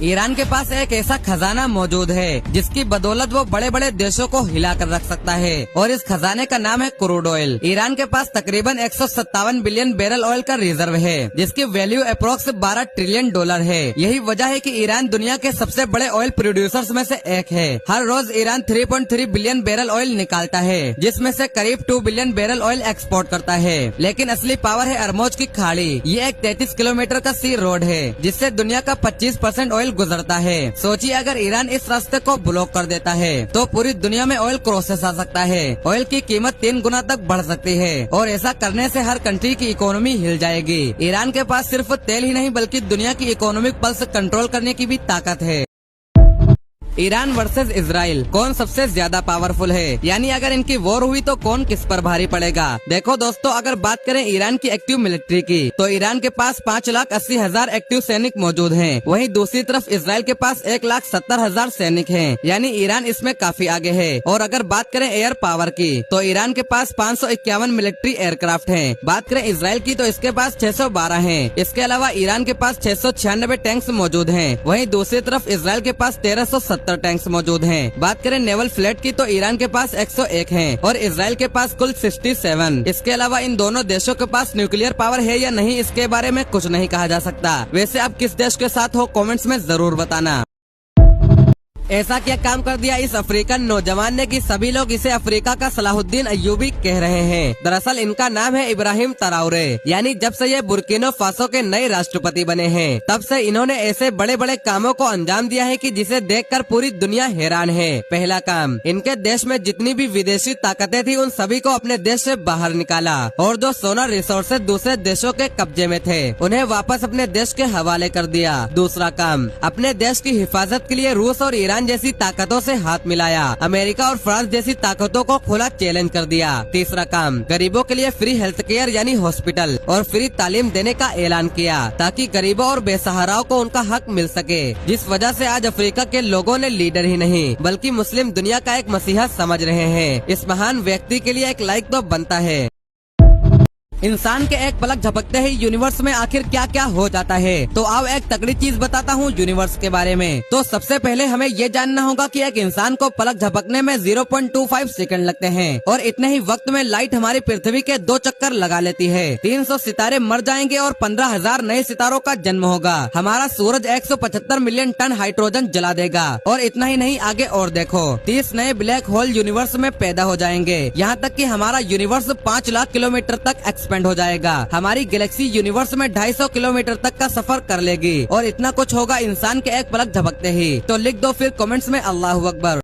Iran के पास एक ऐसा खजाना मौजूद है जिसकी बदौलत वो बड़े बड़े देशों को हिला कर रख सकता है और इस खजाने का नाम है क्रूड ऑयल। ईरान के पास तकरीबन 157 बिलियन बैरल ऑयल का रिजर्व है जिसकी वैल्यू अप्रोक्स 12 ट्रिलियन डॉलर है। यही वजह है कि ईरान दुनिया के सबसे बड़े ऑयल प्रोड्यूसर्स में से एक है। हर रोज ईरान 3.3 बिलियन बैरल ऑयल निकालता है जिसमें से करीब 2 बिलियन बैरल ऑयल एक्सपोर्ट करता है। लेकिन असली पावर है अरमोज की खाड़ी। ये एक 33 किलोमीटर का सी रोड है जिससे दुनिया का 25% ऑयल गुजरता है। सोचिए अगर ईरान इस रास्ते को ब्लॉक कर देता है तो पूरी दुनिया में ऑयल क्राइसिस आ सकता है। ऑयल की कीमत 3 गुना तक बढ़ सकती है और ऐसा करने से हर कंट्री की इकोनॉमी हिल जाएगी। ईरान के पास सिर्फ तेल ही नहीं बल्कि दुनिया की इकोनॉमिक पल्स कंट्रोल करने की भी ताकत है। ईरान वर्सेस इजराइल कौन सबसे ज्यादा पावरफुल है, यानी अगर इनकी वॉर हुई तो कौन किस पर भारी पड़ेगा। देखो दोस्तों, अगर बात करें ईरान की एक्टिव मिलिट्री की तो ईरान के पास 5,80,000 एक्टिव सैनिक मौजूद हैं। वहीं दूसरी तरफ इजराइल के पास 1,70,000 सैनिक हैं, यानी ईरान इसमें काफी आगे है। और अगर बात करें एयर पावर की तो ईरान के पास 551 मिलिट्री एयरक्राफ्ट हैं। बात करें इजराइल की तो इसके पास 612 हैं। इसके अलावा ईरान के पास 696 टैंक्स मौजूद हैं। वहीं दूसरी तरफ इजराइल के पास 1370 टैंक्स मौजूद हैं। बात करें नेवल फ्लीट की तो ईरान के पास 101 हैं और इजराइल के पास कुल 67। इसके अलावा इन दोनों देशों के पास न्यूक्लियर पावर है या नहीं इसके बारे में कुछ नहीं कहा जा सकता। वैसे आप किस देश के साथ हो कमेंट्स में जरूर बताना। ऐसा क्या काम कर दिया इस अफ्रीकन नौजवान ने कि सभी लोग इसे अफ्रीका का सलाहुद्दीन अय्यूबी कह रहे हैं। दरअसल इनका नाम है इब्राहिम ट्राओरे, यानी जब से ये बुर्किना फासो के नए राष्ट्रपति बने हैं तब से इन्होंने ऐसे बड़े बड़े कामों को अंजाम दिया है कि जिसे देखकर पूरी दुनिया हैरान है। पहला काम, इनके देश में जितनी भी विदेशी ताकतें थी उन सभी को अपने देश से बाहर निकाला और जो सोना रिसोर्सेज दूसरे देशों के कब्जे में थे उन्हें वापस अपने देश के हवाले कर दिया। दूसरा काम, अपने देश की हिफाजत के लिए रूस और ईरान जैसी ताकतों से हाथ मिलाया। अमेरिका और फ्रांस जैसी ताकतों को खुला चैलेंज कर दिया। तीसरा काम, गरीबों के लिए फ्री हेल्थ केयर यानी हॉस्पिटल और फ्री तालीम देने का ऐलान किया ताकि गरीबों और बेसहाराओं को उनका हक मिल सके। जिस वजह से आज अफ्रीका के लोगों ने लीडर ही नहीं बल्कि मुस्लिम दुनिया का एक मसीहा समझ रहे हैं। इस महान व्यक्ति के लिए एक लाइक तो बनता है। इंसान के एक पलक झपकते ही यूनिवर्स में आखिर क्या क्या हो जाता है, तो आओ एक तगड़ी चीज बताता हूँ यूनिवर्स के बारे में। तो सबसे पहले हमें ये जानना होगा कि एक इंसान को पलक झपकने में 0.25 सेकंड लगते हैं और इतने ही वक्त में लाइट हमारी पृथ्वी के 2 चक्कर लगा लेती है। 300 सितारे मर जाएंगे और 15,000 नए सितारों का जन्म होगा। हमारा सूरज 175 मिलियन टन हाइड्रोजन जला देगा और इतना ही नहीं, आगे और देखो 30 नए ब्लैक होल यूनिवर्स में पैदा हो जाएंगे। यहाँ तक कि हमारा यूनिवर्स 5 लाख किलोमीटर तक एक्सपेंड हो जाएगा। हमारी गैलेक्सी यूनिवर्स में 250 किलोमीटर तक का सफर कर लेगी और इतना कुछ होगा इंसान के एक पलक झपकते ही। तो लिख दो फिर कमेंट्स में अल्लाहू अकबर।